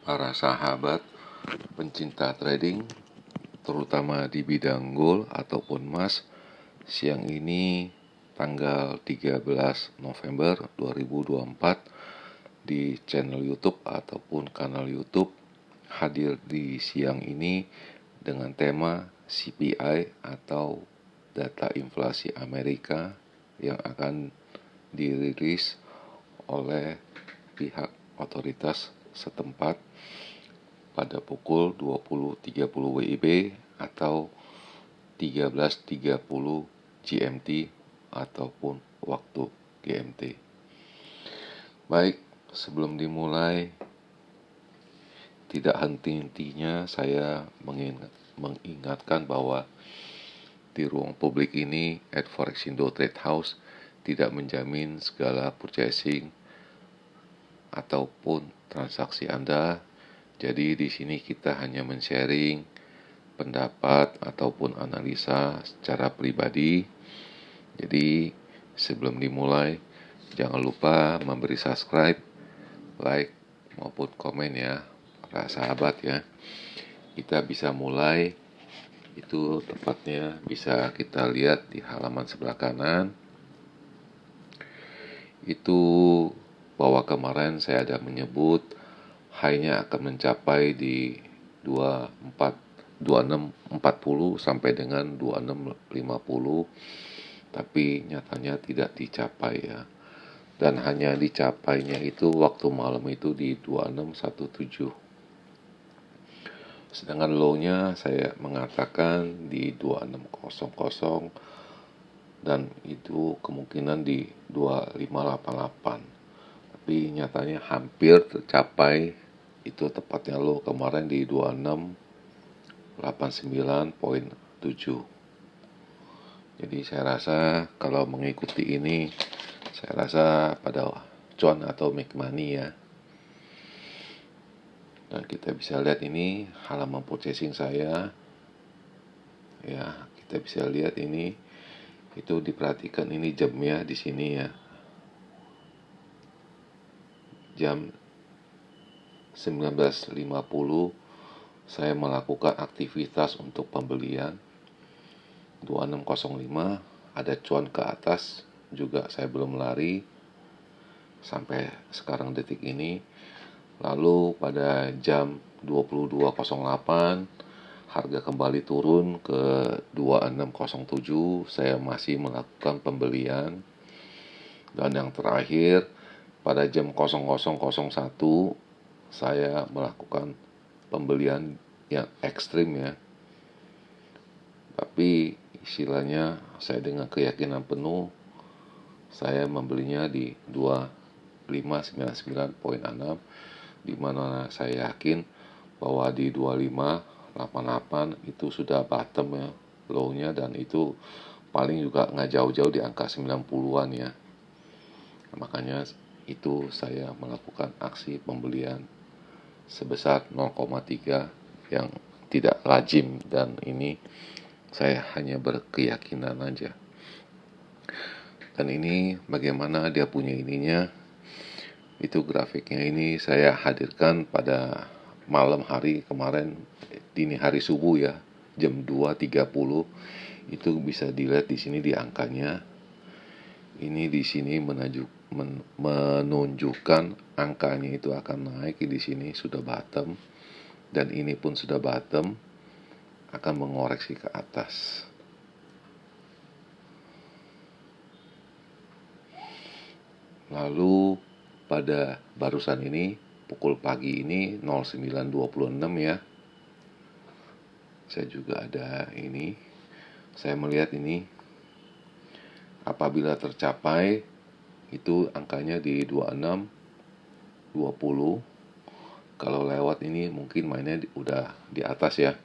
para sahabat pencinta trading, terutama di bidang gold ataupun emas. Siang ini tanggal 13 November 2024 di channel YouTube ataupun kanal YouTube hadir di siang ini dengan tema CPI atau data inflasi Amerika yang akan dirilis oleh pihak otoritas setempat pada pukul 20.30 WIB atau 13.30 GMT ataupun waktu GMT. Baik, sebelum dimulai, tidak henti-hentinya saya mengingatkan bahwa di ruang publik ini @forexindo Trade House tidak menjamin segala purchasing ataupun transaksi Anda. Jadi di sini kita hanya men-sharing pendapat ataupun analisa secara pribadi. Jadi sebelum dimulai, jangan lupa memberi subscribe, like maupun komen ya, para sahabat ya. Kita bisa mulai, itu tepatnya bisa kita lihat di halaman sebelah kanan. Itu bahwa kemarin saya ada menyebut high-nya akan mencapai di 2640 sampai dengan 2650, tapi nyatanya tidak dicapai ya. Dan hanya dicapainya itu waktu malam itu di 2617. Sedangkan low-nya saya mengatakan di 2600 dan itu kemungkinan di 2588. Tapi nyatanya hampir tercapai, itu tepatnya low kemarin di 2689.7. Jadi saya rasa kalau mengikuti ini, saya rasa pada cuan atau make money ya. Dan kita bisa lihat ini halaman purchasing saya. Ya, kita bisa lihat ini, itu diperhatikan ini jamnya di sini ya. Jam 19.50 saya melakukan aktivitas untuk pembelian 2605, ada cuan ke atas juga, saya belum lari sampai sekarang detik ini. Lalu pada jam 22.08 harga kembali turun ke 2607, saya masih melakukan pembelian. Dan yang terakhir pada jam 00.01 saya melakukan pembelian yang ekstrim ya. Tapi istilahnya saya dengan keyakinan penuh saya membelinya di 2599.6, di mana saya yakin bahwa di 2588 itu sudah bottom ya, low-nya, dan itu paling juga nggak jauh-jauh di angka 90-an ya. Makanya itu saya melakukan aksi pembelian sebesar 0,3 yang tidak lazim, dan ini saya hanya berkeyakinan aja. Dan ini bagaimana dia punya ininya, itu grafiknya ini saya hadirkan pada malam hari kemarin, dini hari subuh ya, jam 2.30. Itu bisa dilihat di sini di angkanya. Ini di sini menunjukkan angkanya itu akan naik, di sini sudah bottom, dan ini pun sudah bottom, akan mengoreksi ke atas. Lalu pada barusan ini pukul pagi ini 09.26 ya, saya juga ada ini, saya melihat ini apabila tercapai itu angkanya di 2620. Kalau lewat ini mungkin mainnya udah di atas ya,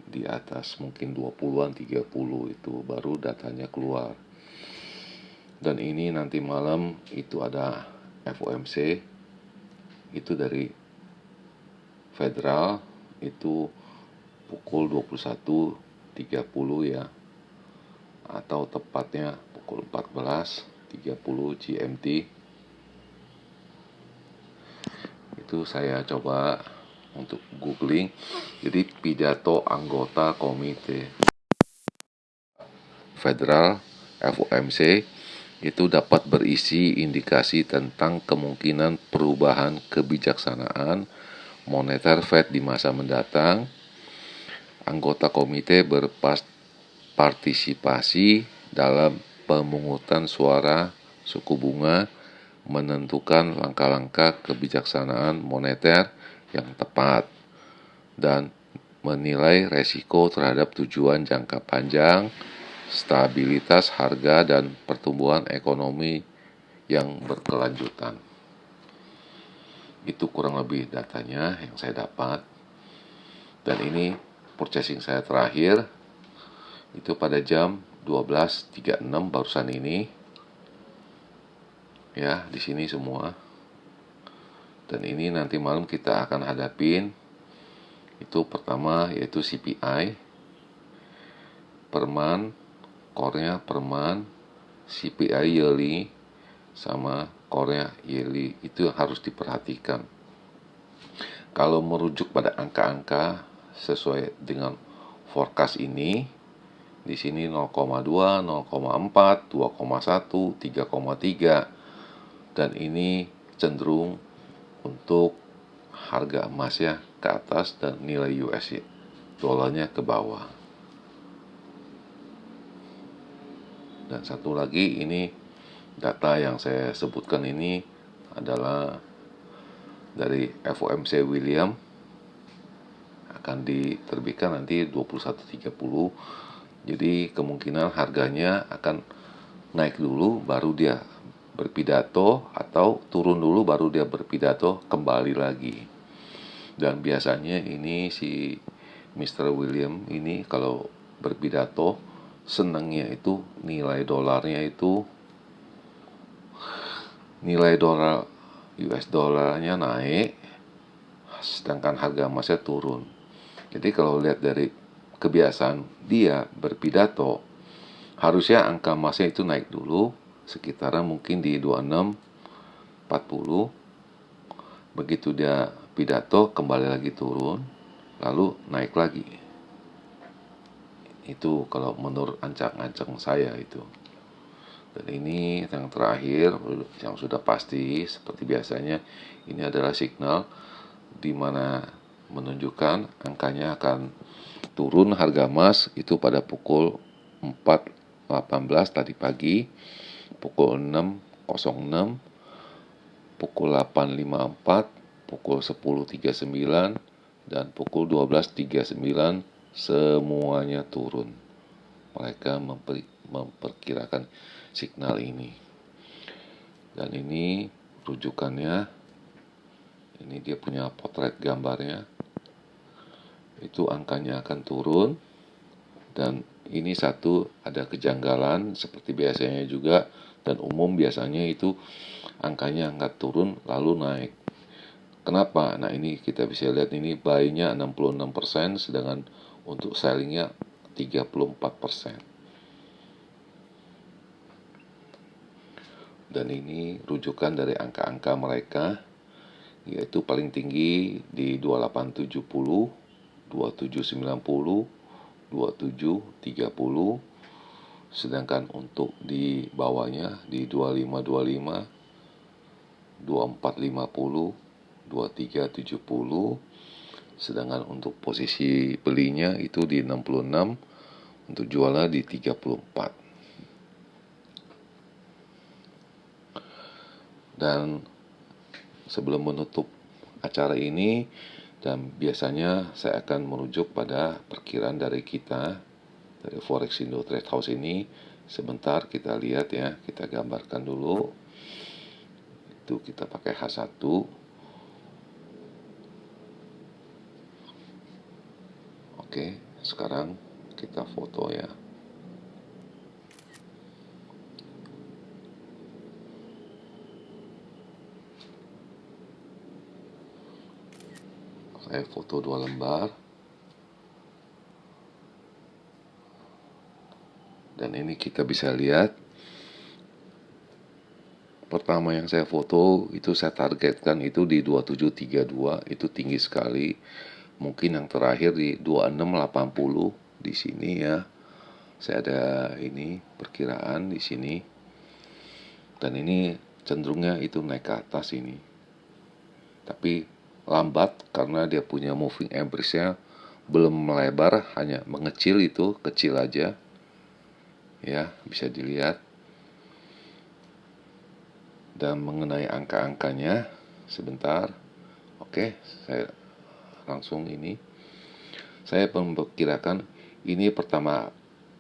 di atas mungkin 20-an 30, itu baru datanya keluar. Dan ini nanti malam itu ada FOMC, itu dari Federal, itu pukul 21.30 ya, atau tepatnya pukul 14.30 GMT. itu saya coba untuk googling. Jadi pidato anggota komite federal FOMC itu dapat berisi indikasi tentang kemungkinan perubahan kebijaksanaan moneter Fed di masa mendatang. Anggota komite berpartisipasi dalam pemungutan suara suku bunga, menentukan langkah-langkah kebijaksanaan moneter yang tepat, dan menilai resiko terhadap tujuan jangka panjang, stabilitas harga, dan pertumbuhan ekonomi yang berkelanjutan. Itu kurang lebih datanya yang saya dapat. Dan ini purchasing saya terakhir itu pada jam 12.36 barusan ini. Ya, di sini semua. Dan ini nanti malam kita akan hadapin itu pertama yaitu CPI, perman, core-nya perman, CPI yearly sama core-nya yearly, itu harus diperhatikan. Kalau merujuk pada angka-angka sesuai dengan forecast ini, di sini 0,2, 0,4, 2,1, 3,3, dan ini cenderung untuk harga emasnya ke atas dan nilai US dolarnya ke bawah. Dan satu lagi, ini data yang saya sebutkan ini adalah dari FOMC William, akan diterbitkan nanti 21.30. Jadi kemungkinan harganya akan naik dulu baru dia berpidato, atau turun dulu baru dia berpidato kembali lagi. Dan biasanya ini si Mr. William ini kalau berpidato senangnya itu nilai dolarnya itu, nilai dolar US dolarnya naik, sedangkan harga emasnya turun. Jadi kalau lihat dari kebiasaan dia berpidato, harusnya angka emasnya itu naik dulu sekitaran mungkin di 26.40. Begitu dia pidato kembali lagi turun, lalu naik lagi. Itu kalau menurut ancang-ancang saya itu. Dan ini yang terakhir yang sudah pasti seperti biasanya, ini adalah signal di mana menunjukkan angkanya akan turun harga emas itu pada pukul 4.18 tadi pagi, pukul 6.06, pukul 8.54, pukul 10.39, dan pukul 12.39 semuanya turun. Mereka memperkirakan signal ini. Dan ini rujukannya, ini dia punya potret gambarnya. Itu angkanya akan turun. Dan ini satu, ada kejanggalan seperti biasanya juga, dan umum biasanya itu angkanya angkat turun lalu naik. Kenapa? Nah, ini kita bisa lihat, ini buy-nya 66%, sedangkan untuk selling-nya 34%. Dan ini rujukan dari angka-angka mereka, yaitu paling tinggi di 2870, 2790, 2730, sedangkan untuk di bawahnya di 2525, 2450, 2370, sedangkan untuk posisi belinya itu di 66, untuk jualnya di 34. Dan sebelum menutup acara ini, dan biasanya saya akan merujuk pada perkiraan dari kita, dari Forex Indo Trade House ini. Sebentar kita lihat ya, kita gambarkan dulu. Itu kita pakai H1. Oke, sekarang kita foto ya. Saya foto 2 lembar. Dan ini kita bisa lihat pertama yang saya foto itu saya targetkan itu di 2732, itu tinggi sekali. Mungkin yang terakhir di 2680 di sini ya. Saya ada ini perkiraan di sini. Dan ini cenderungnya itu naik ke atas ini. Tapi lambat karena dia punya moving average-nya belum melebar, hanya mengecil, itu kecil aja. Ya, bisa dilihat. Dan mengenai angka-angkanya sebentar. Oke, saya langsung ini. Saya memperkirakan ini pertama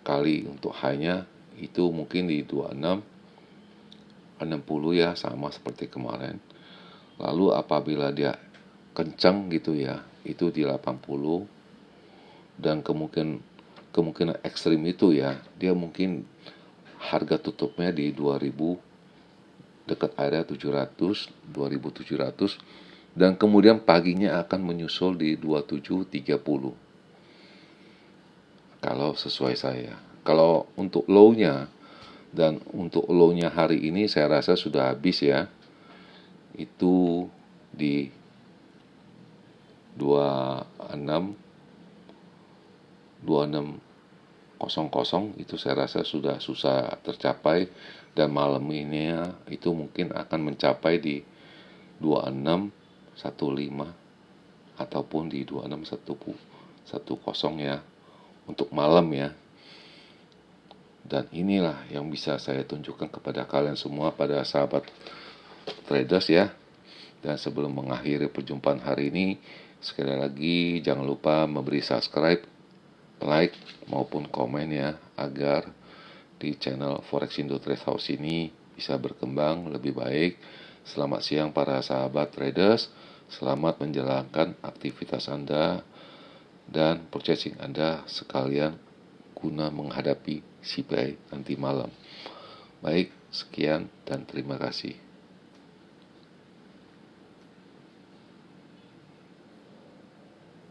kali untuk high-nya itu mungkin di 26 60 ya, sama seperti kemarin. Lalu apabila dia kencang gitu ya, itu di 80, dan kemungkinan ekstrim itu ya, dia mungkin harga tutupnya di 2000, dekat area 700, 2700, dan kemudian paginya akan menyusul di 2730 kalau sesuai saya. Kalau untuk low-nya, dan untuk low-nya hari ini saya rasa sudah habis ya, itu di 2600 itu saya rasa sudah susah tercapai, dan malam ini ya, itu mungkin akan mencapai di 2615 ataupun di 2610 ya untuk malam ya. Dan inilah yang bisa saya tunjukkan kepada kalian semua, pada sahabat traders ya. Dan sebelum mengakhiri perjumpaan hari ini, sekali lagi jangan lupa memberi subscribe, like maupun komen ya, agar di channel Forex Indo Trade House ini bisa berkembang lebih baik. Selamat siang para sahabat traders, selamat menjalankan aktivitas Anda dan purchasing Anda sekalian guna menghadapi CPI nanti malam. Baik, sekian dan terima kasih.